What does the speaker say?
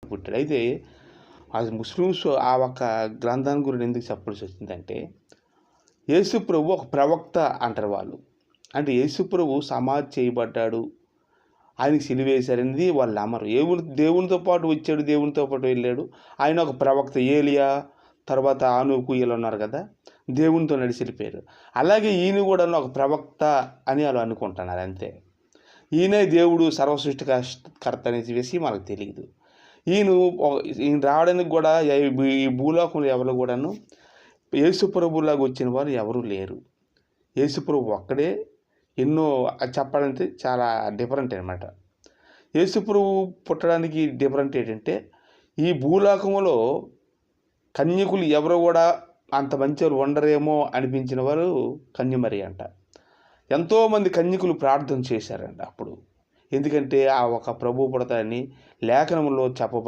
పుట్టాడు. అయితే అది ముస్లిమ్స్ ఆ ఒక్క గ్రంథాన్ని గురించి ఎందుకు చెప్పాల్సి వచ్చిందంటే, యేసు ప్రభు ఒక ప్రవక్త అంటారు వాళ్ళు. అంటే యేసు ప్రభు సమాధి చేయబడ్డాడు, ఆయనకి సిలువేశారనేది వాళ్ళు నమ్మరు. దేవునితో పాటు వచ్చాడు, దేవునితో పాటు వెళ్ళాడు. ఆయన ఒక ప్రవక్త ఏలియా, తర్వాత ఆనూకు వీళ్ళు ఉన్నారు కదా, దేవునితో నడిచి వెళ్ళిపోయారు. అలాగే ఈయన కూడా ఒక ప్రవక్త అని వాళ్ళు అనుకుంటున్నారు అంతే. ఈయనే దేవుడు సర్వసృష్టికర్త అనేసి విషయం మనకు తెలియదు. ఈయన రావడానికి కూడా ఈ భూలోకంలో ఎవరు కూడాను యేసుప్రభులాగా వచ్చిన వారు ఎవరూ లేరు. యేసుప్రభు ఒక్కడే. ఎన్నో చెప్పాలంటే చాలా డిఫరెంట్ అనమాట. యేసుప్రభు పుట్టడానికి డిఫరెంట్ ఏంటంటే, ఈ భూలోకంలో కన్యకులు ఎవరు కూడా అంత మంచివారు ఉండరేమో అనిపించిన వారు కన్యమరి అంట. ఎంతోమంది కన్యకులు ప్రార్థన చేశారంట అప్పుడు. ఎందుకంటే ఆ ఒక ప్రభు పుడతాడని లేఖనంలో చెప్పబడింది.